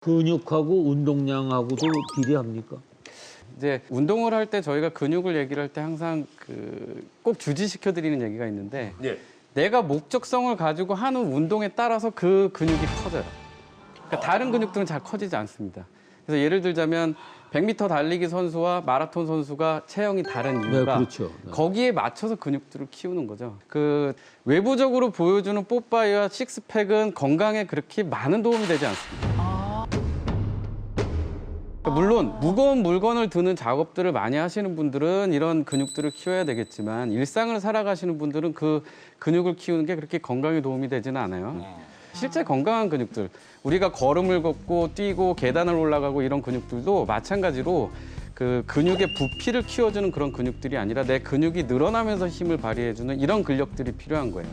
근육하고 운동량하고도 비례합니까? 이제 운동을 할 때 저희가 근육을 얘기를 할 때 항상 꼭 주지시켜 드리는 얘기가 있는데 내가 목적성을 가지고 하는 운동에 따라서 그 근육이 커져요. 그러니까 다른 근육들은 잘 커지지 않습니다. 그래서 예를 들자면 100m 달리기 선수와 마라톤 선수가 체형이 다른 이유가 그렇죠. 거기에 맞춰서 근육들을 키우는 거죠. 외부적으로 보여주는 뽀빠이와 식스팩은 건강에 그렇게 많은 도움이 되지 않습니다. 물론 무거운 물건을 드는 작업들을 많이 하시는 분들은 이런 근육들을 키워야 되겠지만 일상을 살아가시는 분들은 그 근육을 키우는 게 그렇게 건강에 도움이 되지는 않아요. 실제 건강한 근육들, 우리가 걸음을 걷고 뛰고 계단을 올라가고 이런 근육들도 마찬가지로 그 근육의 부피를 키워주는 그런 근육들이 아니라 내 근육이 늘어나면서 힘을 발휘해주는 이런 근력들이 필요한 거예요.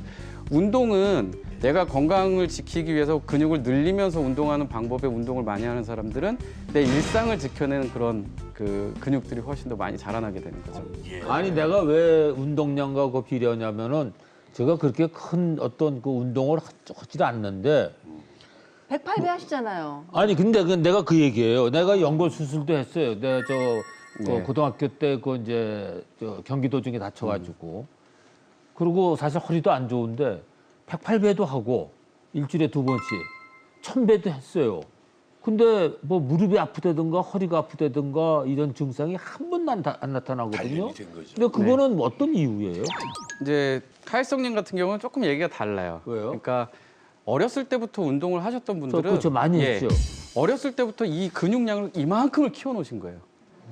운동은 내가 건강을 지키기 위해서 근육을 늘리면서 운동하는 방법의 운동을 많이 하는 사람들은 내 일상을 지켜내는 그런 근육들이 훨씬 더 많이 자라나게 되는 거죠. 아니 내가 왜 운동량과 그 비례하냐면은 제가 그렇게 큰 어떤 그 운동을 하지도 않는데 108배 하시잖아요. 아니 근데 내가 그 얘기예요. 내가 연골 수술도 했어요. 내가 네. 고등학교 때 그 이제 경기도 중에 다쳐가지고 그리고 사실 허리도 안 좋은데 108배도 하고 일주일에 2번씩 1000배도 했어요. 근데 뭐 무릎이 아프다든가 허리가 아프다든가 이런 증상이 한 번도 안 나타나거든요. 단련이 된 거죠. 근데 그거는 어떤 이유예요? 이제 카일성님 같은 경우는 조금 얘기가 달라요. 왜요? 그러니까 어렸을 때부터 운동을 하셨던 분들은 그렇죠. 많이 했죠. 어렸을 때부터 이 근육량을 이만큼을 키워놓으신 거예요.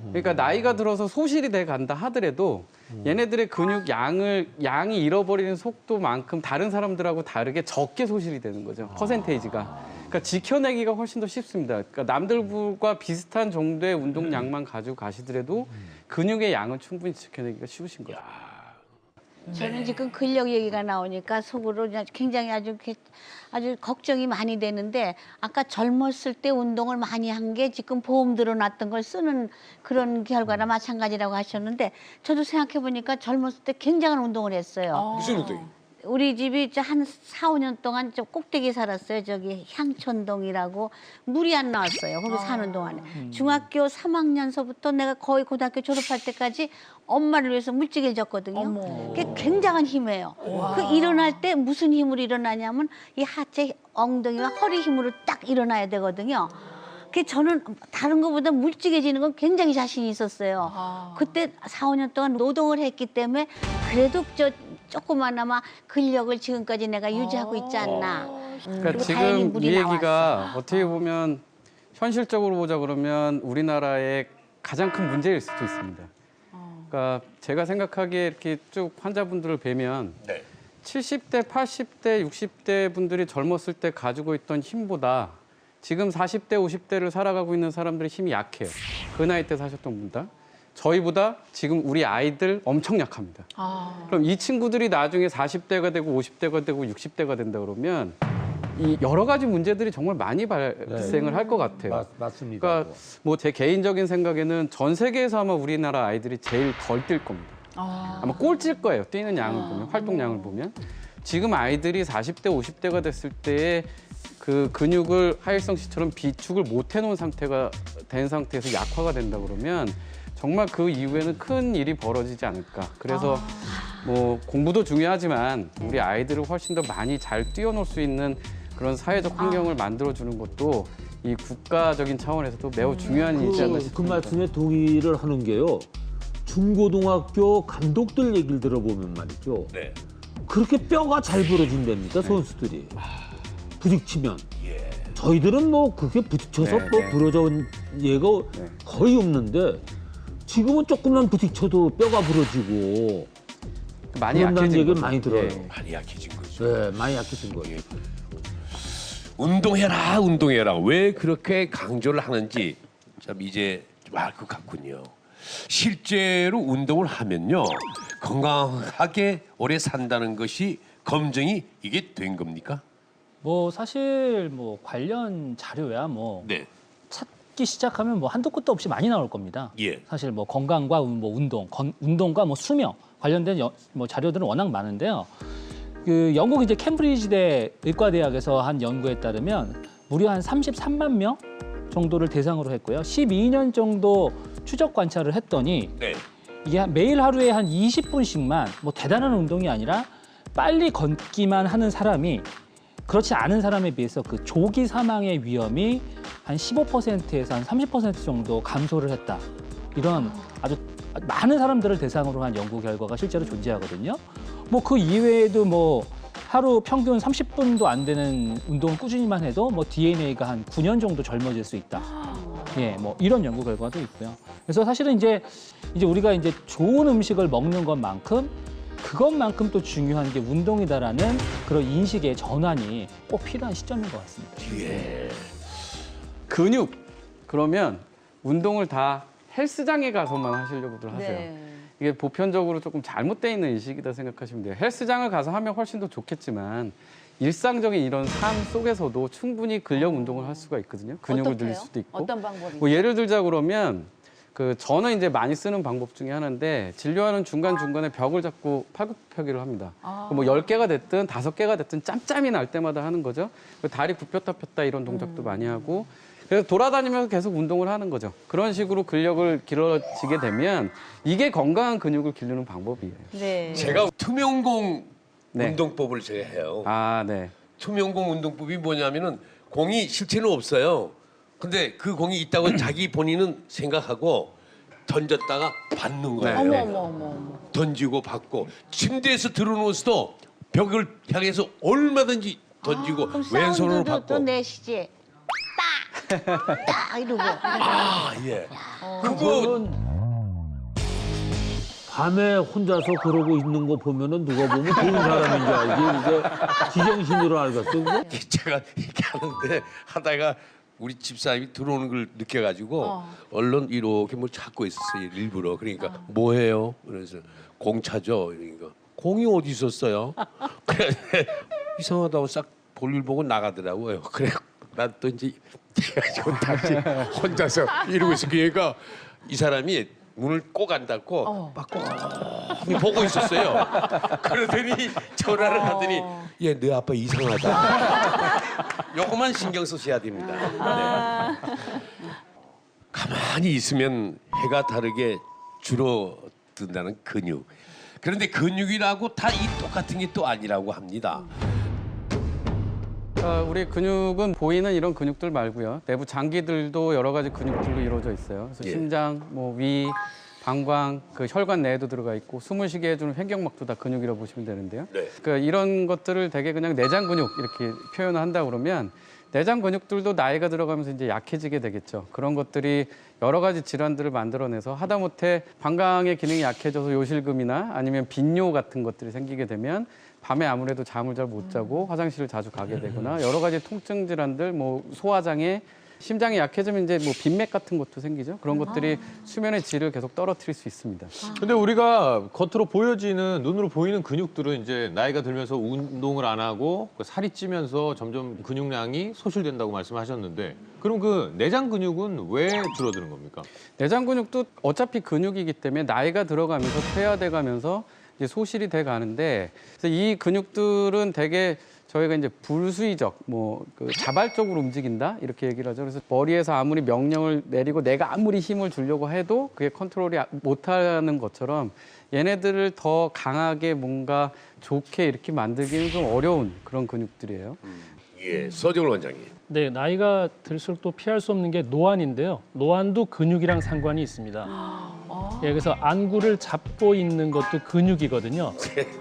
그러니까 나이가 들어서 소실이 돼 간다 하더라도 얘네들의 근육 양이 잃어버리는 속도만큼 다른 사람들하고 다르게 적게 소실이 되는 거죠. 퍼센테이지가. 그러니까 지켜내기가 훨씬 더 쉽습니다. 그러니까 남들과 비슷한 정도의 운동량만 가지고 가시더라도 근육의 양은 충분히 지켜내기가 쉬우신 거죠. 저는 지금 근력 얘기가 나오니까 속으로 굉장히 아주 걱정이 많이 되는데 아까 젊었을 때 운동을 많이 한 게 지금 보험 들어놨던 걸 쓰는 그런 결과나 마찬가지라고 하셨는데 저도 생각해 보니까 젊었을 때 굉장한 운동을 했어요. 무슨 운동이? 우리 집이 한 4, 5년 동안 저 꼭대기 살았어요. 저기 향촌동이라고 물이 안 나왔어요. 거기 사는 동안에. 중학교 3학년서부터 내가 거의 고등학교 졸업할 때까지 엄마를 위해서 물찌개를 졌거든요. 그게 굉장한 힘이에요. 그 일어날 때 무슨 힘으로 일어나냐면 이 하체, 엉덩이와 허리 힘으로 딱 일어나야 되거든요. 저는 다른 것보다 물찌개지는 건 굉장히 자신이 있었어요. 그때 4, 5년 동안 노동을 했기 때문에 그래도 조그마나마 근력을 지금까지 내가 유지하고 있지 않나. 그러니까 다행히 지금 물이 이 얘기가 나왔어. 어떻게 보면 현실적으로 보자 그러면 우리나라의 가장 큰 문제일 수도 있습니다. 그러니까 제가 생각하기에 이렇게 쭉 환자분들을 뵈면 70대, 80대, 60대 분들이 젊었을 때 가지고 있던 힘보다 지금 40대, 50대를 살아가고 있는 사람들의 힘이 약해요. 그 나이 때 사셨던 분들. 저희보다 지금 우리 아이들 엄청 약합니다. 그럼 이 친구들이 나중에 40대가 되고 50대가 되고 60대가 된다 그러면 이 여러 가지 문제들이 정말 많이 발생을 할 것 같아요. 맞습니다. 그러니까 뭐 제 개인적인 생각에는 전 세계에서 아마 우리나라 아이들이 제일 덜 뛸 겁니다. 아마 꼴찌일 거예요. 뛰는 양을 보면, 활동량을 보면. 지금 아이들이 40대, 50대가 됐을 때에 그 근육을 하일성 씨처럼 비축을 못 해놓은 상태가 된 상태에서 약화가 된다 그러면 정말 그 이후에는 큰 일이 벌어지지 않을까. 그래서 뭐 공부도 중요하지만 우리 아이들을 훨씬 더 많이 잘 뛰어놀 수 있는 그런 사회적 환경을 만들어주는 것도 이 국가적인 차원에서도 매우 중요한 일이지 않나 그 싶습니다. 말씀에 동의를 하는 게요. 중고등학교 감독들 얘기를 들어보면 말이죠. 그렇게 뼈가 잘 부러진답니까 선수들이. 부딪히면. 저희들은 뭐 그게 부딪혀서 뭐 부러져온 예가 거의 없는데 지금은 조금만 부딪혀도 뼈가 부러지고 많이 그런다는 약해진 얘기를 거죠. 많이 들어요. 예. 많이 약해진 거죠. 네, 많이 약해진 거예요. 운동해라, 운동해라. 왜 그렇게 강조를 하는지 참 이제 좀 알 것 같군요. 실제로 운동을 하면요. 건강하게 오래 산다는 것이 검증이 이게 된 겁니까? 뭐 사실 뭐 관련 자료야 뭐 네. 찾기 시작하면 뭐 한도 끝도 없이 많이 나올 겁니다. 예. 사실 뭐 건강과 뭐 운동과 뭐 수명 관련된 뭐 자료들은 워낙 많은데요. 그 영국 이제 캠브리지대 의과대학에서 한 연구에 따르면 무려 한 33만 명 정도를 대상으로 했고요. 12년 정도 추적 관찰을 했더니 네. 이게 매일 하루에 한 20분씩만 뭐 대단한 운동이 아니라 빨리 걷기만 하는 사람이 그렇지 않은 사람에 비해서 그 조기 사망의 위험이 한 15%에서 한 30% 정도 감소를 했다. 이런 아주 많은 사람들을 대상으로 한 연구 결과가 실제로 존재하거든요. 뭐 그 이외에도 뭐 하루 평균 30분도 안 되는 운동을 꾸준히만 해도 뭐 DNA가 한 9년 정도 젊어질 수 있다. 예, 뭐 이런 연구 결과도 있고요. 그래서 사실은 이제 우리가 이제 좋은 음식을 먹는 것만큼 그것만큼 또 중요한 게 운동이다라는 그런 인식의 전환이 꼭 필요한 시점인 것 같습니다. 예. 근육 그러면 운동을 다 헬스장에 가서만 하시려고들 하세요. 네. 이게 보편적으로 조금 잘못되어 있는 인식이다 생각하시면 돼요. 헬스장을 가서 하면 훨씬 더 좋겠지만 일상적인 이런 삶 속에서도 충분히 근력 운동을 할 수가 있거든요. 근육을 어떻게요? 늘릴 수도 있고. 어떤 방법이? 뭐 예를 들자 그러면 저는 이제 많이 쓰는 방법 중에 하나인데 진료하는 중간중간에 벽을 잡고 팔굽혀펴기를 합니다. 뭐 10개가 됐든 5개가 됐든 짬짬이 날 때마다 하는 거죠. 다리 굽혔다 폈다 이런 동작도 많이 하고 그래서 돌아다니면서 계속 운동을 하는 거죠. 그런 식으로 근력을 길어지게 되면 이게 건강한 근육을 기르는 방법이에요. 네. 제가 투명공 네. 운동법을 제가 해요. 아, 네. 투명공 운동법이 뭐냐면은 공이 실제는 없어요. 근데 그 공이 있다고 자기 본인은 생각하고 던졌다가 받는 거예요. 네. 어머. 던지고 받고 침대에서 들어놓으서도 벽을 향해서 얼마든지 던지고 그럼 왼손으로 사운드도 또 받고. 내시지. 딱 이러고. 아 예. 그거 그건 밤에 혼자서 그러고 있는 거 보면은 누가 보면 좋은 사람인 줄 알지. 이게 지정신으로 알겠어. 그거? 제가 이렇게 하는데 하다가 우리 집사람이 들어오는 걸 느껴가지고 얼른 이렇게 뭘 찾고 있었어요 일부러. 그러니까 뭐 해요? 그래서 공 찾죠. 그러니까 공이 어디 있었어요? 그래 이상하다고 싹 볼일 보고 나가더라고요. 그래 난 또 이제 해가지고 다시 혼자서 이러고 있어. 그 얘가 이 사람이 문을 꼭 안 닫고 막 꼭 보고 있었어요. 그러더니 전화를 하더니 얘 내 아빠 이상하다. 요거만 신경 쓰셔야 됩니다. 네. 가만히 있으면 해가 다르게 줄어든다는 근육. 그런데 근육이라고 다 이 똑같은 게 또 아니라고 합니다. 우리 근육은 보이는 이런 근육들 말고요. 내부 장기들도 여러 가지 근육들로 이루어져 있어요. 그래서 예. 심장, 위, 방광, 혈관 내에도 들어가 있고 숨을 쉬게 해주는 횡격막도 다 근육이라고 보시면 되는데요. 네. 이런 것들을 되게 그냥 내장 근육 이렇게 표현을 한다 그러면 내장 근육들도 나이가 들어가면서 이제 약해지게 되겠죠. 그런 것들이 여러 가지 질환들을 만들어내서 하다못해 방광의 기능이 약해져서 요실금이나 아니면 빈뇨 같은 것들이 생기게 되면 밤에 아무래도 잠을 잘 못 자고 화장실을 자주 가게 되거나 여러 가지 통증 질환들, 뭐 소화장애, 심장이 약해지면 이제 뭐 빈맥 같은 것도 생기죠. 그런 것들이 수면의 질을 계속 떨어뜨릴 수 있습니다. 근데 우리가 겉으로 보여지는 눈으로 보이는 근육들은 이제 나이가 들면서 운동을 안 하고 살이 찌면서 점점 근육량이 소실된다고 말씀하셨는데 그럼 그 내장 근육은 왜 줄어드는 겁니까? 내장 근육도 어차피 근육이기 때문에 나이가 들어가면서 퇴화돼가면서 이제 소실이 돼 가는데 그래서 이 근육들은 되게 저희가 이제 불수의적, 자발적으로 움직인다 이렇게 얘기를 하죠. 그래서 머리에서 아무리 명령을 내리고 내가 아무리 힘을 주려고 해도 그게 컨트롤이 못하는 것처럼 얘네들을 더 강하게 뭔가 좋게 이렇게 만들기는 좀 어려운 그런 근육들이에요. 예, 서정훈 원장님. 네, 나이가 들수록 또 피할 수 없는 게 노안인데요. 노안도 근육이랑 상관이 있습니다. 예, 그래서 안구를 잡고 있는 것도 근육이거든요.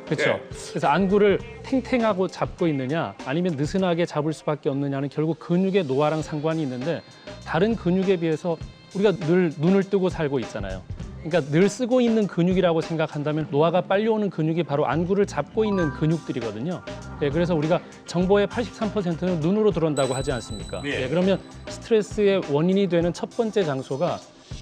그렇죠. 그래서 안구를 탱탱하고 잡고 있느냐 아니면 느슨하게 잡을 수밖에 없느냐는 결국 근육의 노화랑 상관이 있는데 다른 근육에 비해서 우리가 늘 눈을 뜨고 살고 있잖아요. 그러니까 늘 쓰고 있는 근육이라고 생각한다면 노화가 빨리 오는 근육이 바로 안구를 잡고 있는 근육들이거든요. 예, 그래서 우리가 정보의 83%는 눈으로 들어온다고 하지 않습니까? 예, 그러면 스트레스의 원인이 되는 첫 번째 장소가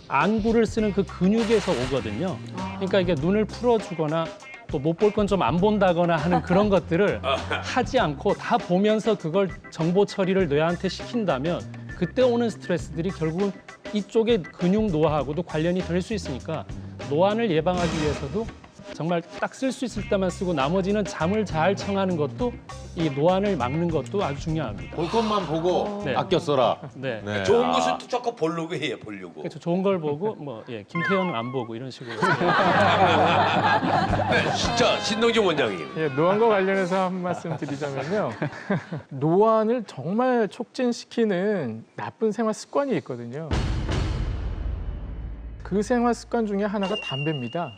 안구를 쓰는 그 근육에서 오거든요. 그러니까 이게 눈을 풀어주거나 또 못 볼 건 좀 안 본다거나 하는 그런 것들을 하지 않고 다 보면서 그걸 정보 처리를 뇌한테 시킨다면 그때 오는 스트레스들이 결국은 이쪽의 근육 노화하고도 관련이 될 수 있으니까 노안을 예방하기 위해서도 정말 딱 쓸 수 있을 때만 쓰고 나머지는 잠을 잘 청하는 것도 이 노안을 막는 것도 아주 중요합니다. 볼 것만 보고 네. 아껴 써라. 네. 네. 좋은 것은 또 자꾸 보려고 해요, 보려고. 그렇죠. 좋은 걸 보고 뭐 예, 김태현은 안 보고 이런 식으로. 네, 진짜 신동진 원장님. 예, 노안과 관련해서 한 말씀 드리자면요. 노안을 정말 촉진시키는 나쁜 생활 습관이 있거든요. 그 생활 습관 중에 하나가 담배입니다.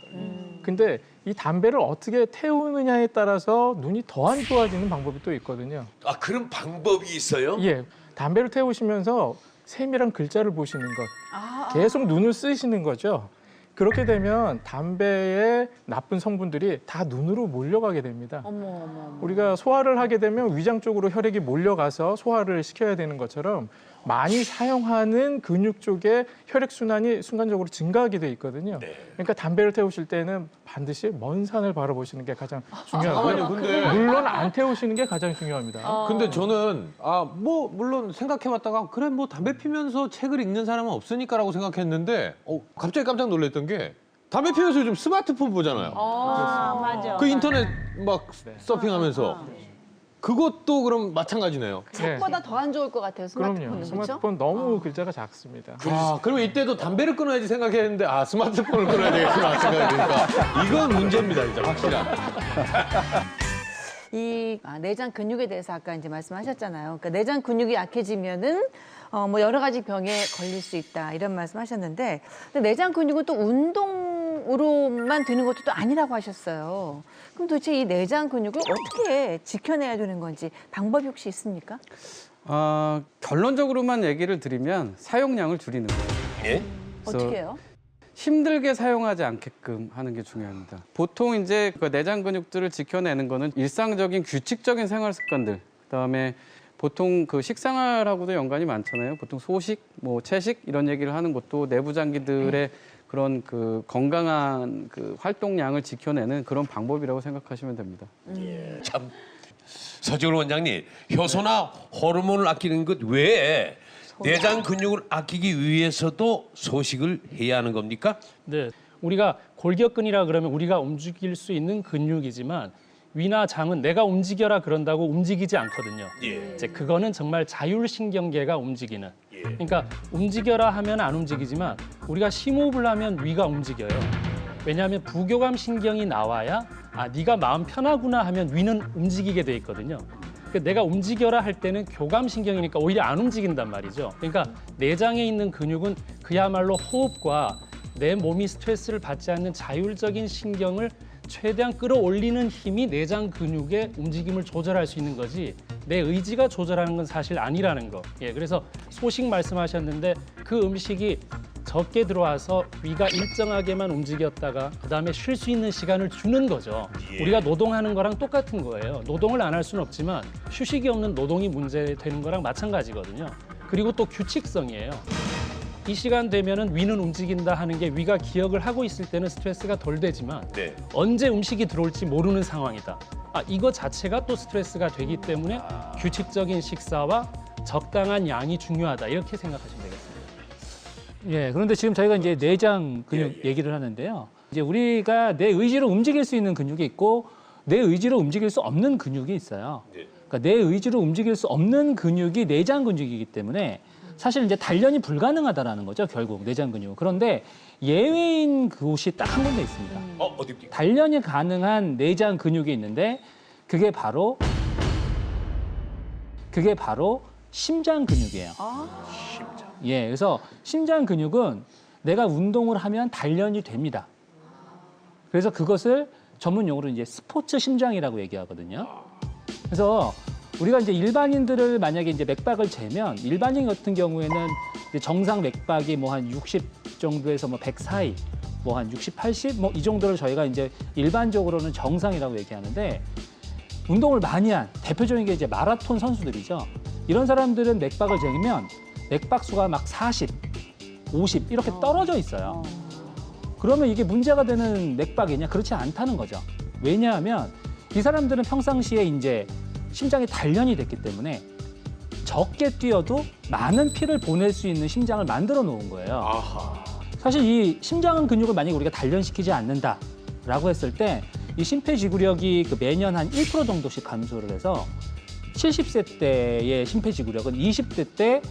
근데 이 담배를 어떻게 태우느냐에 따라서 눈이 더 안 좋아지는 방법이 또 있거든요. 아, 그런 방법이 있어요? 예, 담배를 태우시면서 세밀한 글자를 보시는 것, 아, 계속 눈을 쓰시는 거죠. 그렇게 되면 담배의 나쁜 성분들이 다 눈으로 몰려가게 됩니다. 어머. 우리가 소화를 하게 되면 위장 쪽으로 혈액이 몰려가서 소화를 시켜야 되는 것처럼 많이 사용하는 근육 쪽에 혈액 순환이 순간적으로 증가하게 돼 있거든요. 그러니까 담배를 태우실 때는 반드시 먼 산을 바라보시는 게 가장 중요하고요. 아니요, 근데 물론 안 태우시는 게 가장 중요합니다. 근데 저는 뭐 물론 생각해봤다가 그래 뭐 담배 피면서 책을 읽는 사람은 없으니까라고 생각했는데 갑자기 깜짝 놀랐던 게 담배 피면서 요즘 스마트폰 보잖아요. 맞아. 그 인터넷 막 서핑하면서 그것도 그럼 마찬가지네요. 책보다 더 안 좋을 것 같아요. 스마트폰은. 그럼요. 그렇죠? 스마트폰 너무 글자가 작습니다. 그러면 이때도 담배를 끊어야지 생각했는데 스마트폰을 끊어야 되겠구나 생각해보니까 이건 문제입니다, 진짜 확실한. 이 내장 근육에 대해서 아까 이제 말씀하셨잖아요. 그러니까 내장 근육이 약해지면은 뭐 여러 가지 병에 걸릴 수 있다 이런 말씀하셨는데, 근데 내장 근육은 또 운동으로만 되는 것도 또 아니라고 하셨어요. 그럼 도대체 이 내장 근육을 어떻게 지켜내야 되는 건지 방법이 혹시 있습니까? 결론적으로만 얘기를 드리면 사용량을 줄이는 거예요. 예? 그래서 어떻게 해요? 힘들게 사용하지 않게끔 하는 게 중요합니다. 보통 이제 그 내장 근육들을 지켜내는 거는 일상적인 규칙적인 생활 습관들, 그다음에 보통 그 식생활하고도 연관이 많잖아요. 보통 소식, 뭐 채식 이런 얘기를 하는 것도 내부 장기들의 그런 그 건강한 그 활동량을 지켜내는 그런 방법이라고 생각하시면 됩니다. 참 서지훈 원장님, 효소나 호르몬을 아끼는 것 외에 내장 근육을 아끼기 위해서도 소식을 해야 하는 겁니까? 네, 우리가 골격근이라 그러면 우리가 움직일 수 있는 근육이지만 위나 장은 내가 움직여라 그런다고 움직이지 않거든요. 이제 그거는 정말 자율신경계가 움직이는. 그러니까 움직여라 하면 안 움직이지만 우리가 심호흡을 하면 위가 움직여요. 왜냐하면 부교감 신경이 나와야 네가 마음 편하구나 하면 위는 움직이게 돼 있거든요. 그러니까 내가 움직여라 할 때는 교감 신경이니까 오히려 안 움직인단 말이죠. 그러니까 내장에 있는 근육은 그야말로 호흡과 내 몸이 스트레스를 받지 않는 자율적인 신경을 최대한 끌어올리는 힘이 내장 근육의 움직임을 조절할 수 있는 거지 내 의지가 조절하는 건 사실 아니라는 거. 그래서 소식 말씀하셨는데 그 음식이 적게 들어와서 위가 일정하게만 움직였다가 그다음에 쉴 수 있는 시간을 주는 거죠. 우리가 노동하는 거랑 똑같은 거예요. 노동을 안 할 수는 없지만 휴식이 없는 노동이 문제되는 거랑 마찬가지거든요. 그리고 또 규칙성이에요. 이 시간 되면은 위는 움직인다 하는 게 위가 기억을 하고 있을 때는 스트레스가 덜 되지만 언제 음식이 들어올지 모르는 상황이다. 이거 자체가 또 스트레스가 되기 때문에 규칙적인 식사와 적당한 양이 중요하다. 이렇게 생각하시면 되겠습니다. 그런데 지금 저희가 이제 내장 근육 얘기를 하는데요. 이제 우리가 내 의지로 움직일 수 있는 근육이 있고 내 의지로 움직일 수 없는 근육이 있어요. 그러니까 내 의지로 움직일 수 없는 근육이 내장 근육이기 때문에 사실 이제 단련이 불가능하다라는 거죠, 결국 내장 근육. 그런데 예외인 곳이 딱 한 군데 있습니다. 어디입니까? 단련이 가능한 내장 근육이 있는데 그게 바로 심장 근육이에요. 심장. 그래서 심장 근육은 내가 운동을 하면 단련이 됩니다. 그래서 그것을 전문 용어로 이제 스포츠 심장이라고 얘기하거든요. 그래서 우리가 이제 일반인들을 만약에 이제 맥박을 재면 일반인 같은 경우에는 이제 정상 맥박이 뭐 한 60 정도에서 뭐 100 사이, 뭐 한 60, 80 뭐 이 정도를 저희가 이제 일반적으로는 정상이라고 얘기하는데 운동을 많이 한 대표적인 게 이제 마라톤 선수들이죠. 이런 사람들은 맥박을 재면 맥박수가 막 40, 50 이렇게 떨어져 있어요. 그러면 이게 문제가 되는 맥박이냐? 그렇지 않다는 거죠. 왜냐하면 이 사람들은 평상시에 이제 심장이 단련이 됐기 때문에 적게 뛰어도 많은 피를 보낼 수 있는 심장을 만들어 놓은 거예요. 사실 이 심장 근육을 만약에 우리가 단련시키지 않는다. 라고 했을 때 이 심폐지구력이 그 매년 한 1% 정도씩 감소를 해서 70세 때의 심폐지구력은 20대 때에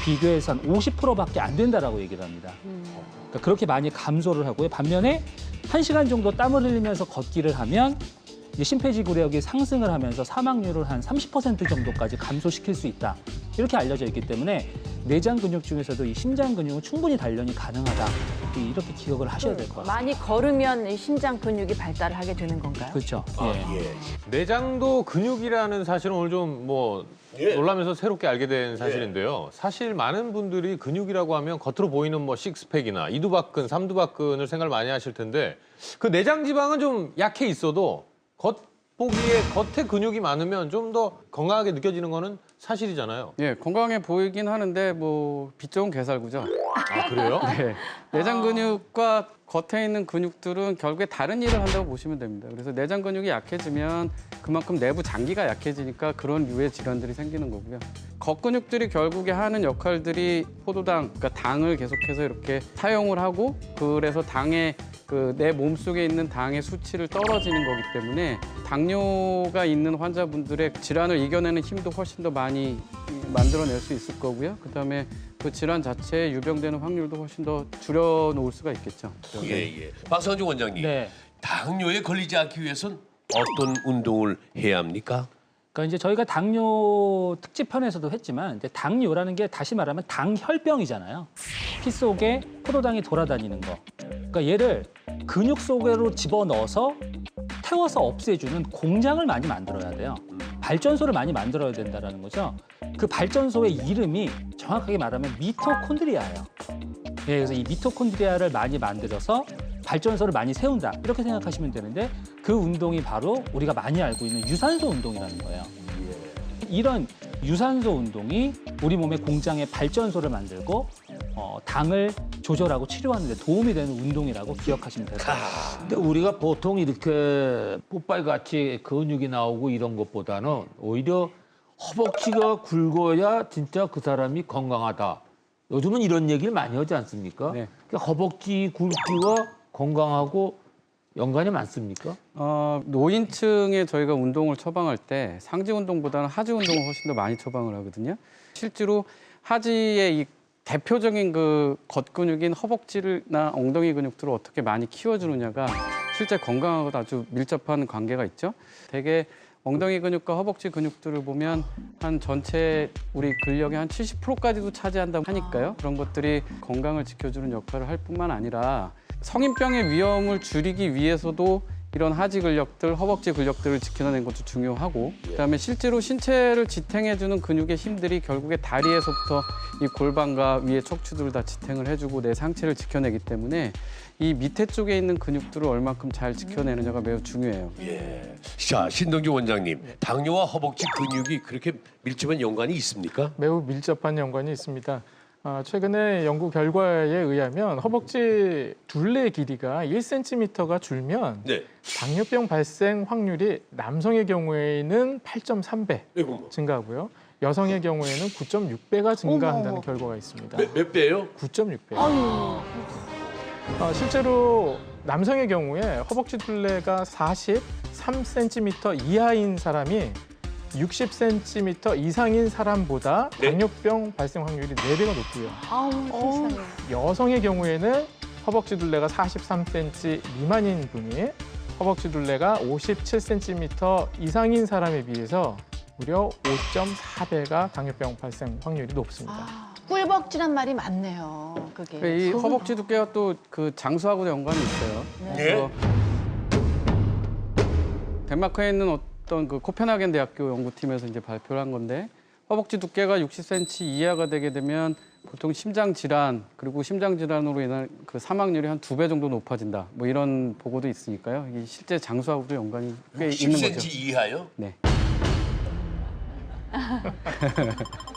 비교해서 한 50%밖에 안 된다라고 얘기를 합니다. 그러니까 그렇게 많이 감소를 하고요. 반면에 1시간 정도 땀을 흘리면서 걷기를 하면 이제 심폐지구력이 상승을 하면서 사망률을 한 30% 정도까지 감소시킬 수 있다. 이렇게 알려져 있기 때문에 내장 근육 중에서도 이 심장 근육은 충분히 단련이 가능하다. 이렇게 기억을 하셔야 될 것 같습니다. 많이 걸으면 이 심장 근육이 발달을 하게 되는 건가요? 그렇죠. 예. 내장도 근육이라는 사실은 오늘 좀 뭐 놀라면서 새롭게 알게 된 사실인데요. 사실 많은 분들이 근육이라고 하면 겉으로 보이는 뭐 식스팩이나 이두박근, 삼두박근을 생각을 많이 하실 텐데 그 내장 지방은 좀 약해 있어도 겉보기에 겉에 근육이 많으면 좀 더 건강하게 느껴지는 거는 사실이잖아요. 예, 건강해 보이긴 하는데 뭐 빛 좋은 개살구죠. 아, 그래요? 네. 내장 근육과 겉에 있는 근육들은 결국에 다른 일을 한다고 보시면 됩니다. 그래서 내장 근육이 약해지면 그만큼 내부 장기가 약해지니까 그런 유해 질환들이 생기는 거고요. 겉근육들이 결국에 하는 역할들이 포도당, 그러니까 당을 계속해서 이렇게 사용을 하고 그래서 당의 그 내 몸속에 있는 당의 수치를 떨어지는 거기 때문에 당뇨가 있는 환자분들의 질환을 이겨내는 힘도 훨씬 더 많이 만들어낼 수 있을 거고요. 그다음에 그 질환 자체에 유병되는 확률도 훨씬 더 줄여놓을 수가 있겠죠. 예. 박성준 원장님, 네. 당뇨에 걸리지 않기 위해서는 어떤 운동을 해야 합니까? 그러니까 이제 저희가 당뇨 특집편에서도 했지만 이제 당뇨라는 게 다시 말하면 당혈병이잖아요. 피 속에 포도당이 돌아다니는 거. 그러니까 얘를 근육 속으로 집어넣어서 태워서 없애주는 공장을 많이 만들어야 돼요. 발전소를 많이 만들어야 된다는 거죠. 그 발전소의 이름이 정확하게 말하면 미토콘드리아예요. 예, 그래서 이 미토콘드리아를 많이 만들어서 발전소를 많이 세운다. 이렇게 생각하시면 되는데 그 운동이 바로 우리가 많이 알고 있는 유산소 운동이라는 거예요. 이런 유산소 운동이 우리 몸의 공장의 발전소를 만들고 당을 조절하고 치료하는 데 도움이 되는 운동이라고 기억하시면 돼요. 근데 우리가 보통 이렇게 뽀빠이같이 근육이 나오고 이런 것보다는 오히려 허벅지가 굵어야 진짜 그 사람이 건강하다. 요즘은 이런 얘기를 많이 하지 않습니까? 네. 그러니까 허벅지 굵기와 건강하고 연관이 많습니까? 노인층에 저희가 운동을 처방할 때 상지 운동보다는 하지 운동을 훨씬 더 많이 처방을 하거든요. 실제로 하지의 이 대표적인 그 겉근육인 허벅지나 엉덩이 근육들을 어떻게 많이 키워주느냐가 실제 건강하고 아주 밀접한 관계가 있죠. 대개 엉덩이 근육과 허벅지 근육들을 보면 한 전체 우리 근력의 한 70%까지도 차지한다고 하니까요. 그런 것들이 건강을 지켜주는 역할을 할 뿐만 아니라 성인병의 위험을 줄이기 위해서도 이런 하지 근력들, 허벅지 근력들을 지켜내는 것도 중요하고 그다음에 실제로 신체를 지탱해주는 근육의 힘들이 결국에 다리에서부터 이 골반과 위의 척추들을 다 지탱을 해주고 내 상체를 지켜내기 때문에 이 밑에 쪽에 있는 근육들을 얼만큼 잘 지켜내느냐가 매우 중요해요. 예. 자, 신동주 원장님, 당뇨와 허벅지 근육이 그렇게 밀접한 연관이 있습니까? 매우 밀접한 연관이 있습니다. 최근에 연구 결과에 의하면 허벅지 둘레 길이가 1cm가 줄면 네. 당뇨병 발생 확률이 남성의 경우에는 8.3배 증가하고요. 여성의 경우에는 9.6배가 증가한다는 결과가 있습니다. 몇 배예요? 9.6배. 실제로 남성의 경우에 허벅지 둘레가 43cm 이하인 사람이 60cm 이상인 사람보다 당뇨병 발생 확률이 4배가 높고요. 아우, 세상에. 여성의 경우에는 허벅지 둘레가 43cm 미만인 분이 허벅지 둘레가 57cm 이상인 사람에 비해서 무려 5.4배가 당뇨병 발생 확률이 높습니다. 꿀벅지란 말이 많네요. 그게. 이 허벅지 두께가 또 그 장수하고도 연관이 있어요. 그래서 덴마크에 있는 어떤 그 코펜하겐 대학교 연구팀에서 이제 발표를 한 건데 허벅지 두께가 60cm 이하가 되게 되면 보통 심장 질환 그리고 심장 질환으로 인한 그 사망률이 한 2배 정도 높아진다. 뭐 이런 보고도 있으니까요. 이게 실제 장수하고도 연관이 꽤 있는 거죠. 10cm 이하요? 네.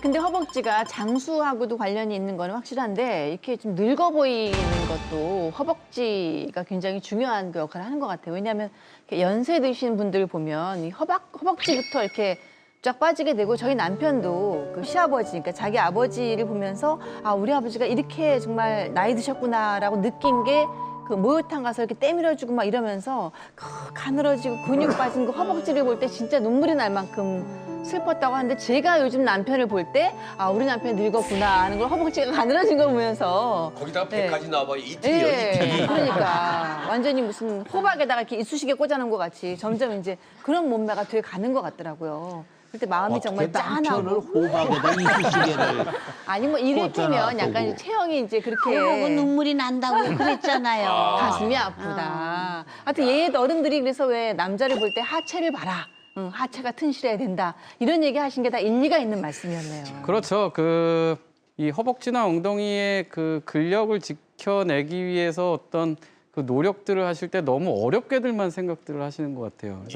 근데 허벅지가 장수하고도 관련이 있는 거는 확실한데 이렇게 좀 늙어 보이는 것도 허벅지가 굉장히 중요한 그 역할을 하는 것 같아요. 왜냐하면 이렇게 연세 드신 분들 보면 이 허벅지부터 이렇게 쫙 빠지게 되고 저희 남편도 그 시아버지, 그러니까 자기 아버지를 보면서 아 우리 아버지가 이렇게 정말 나이 드셨구나라고 느낀 게 그 그 목욕탕 가서 이렇게 때밀어주고 막 이러면서 그 가늘어지고 근육 빠진 그 허벅지를 볼 때 진짜 눈물이 날 만큼 슬펐다고 하는데 제가 요즘 남편을 볼 때 아 우리 남편 늙었구나 하는 걸 허벅지가 가늘어진 걸 보면서 거기다가 네. 100까지 나와봐야 이틀이요. 예, 그러니까 완전히 무슨 호박에다가 이렇게 이쑤시개 꽂아놓은 것 같이 점점 이제 그런 몸매가 돼 가는 것 같더라고요. 그때 마음이 정말 남편을 짠하고 호박에다 이쑤시개를 아니 뭐 이를테면 꽂아놔, 약간 보고. 체형이 이제 그렇게 보고 눈물이 난다고 그랬잖아요. 가슴이 아프다. 하여튼 옛 어른들이 그래서 왜 남자를 볼 때 하체를 봐라. 응, 하체가 튼실해야 된다. 이런 얘기 하신 게 다 일리가 있는 말씀이었네요. 그렇죠. 이 허벅지나 엉덩이의 그 근력을 지켜내기 위해서 어떤 그 노력들을 하실 때 너무 어렵게들만 생각들을 하시는 것 같아요.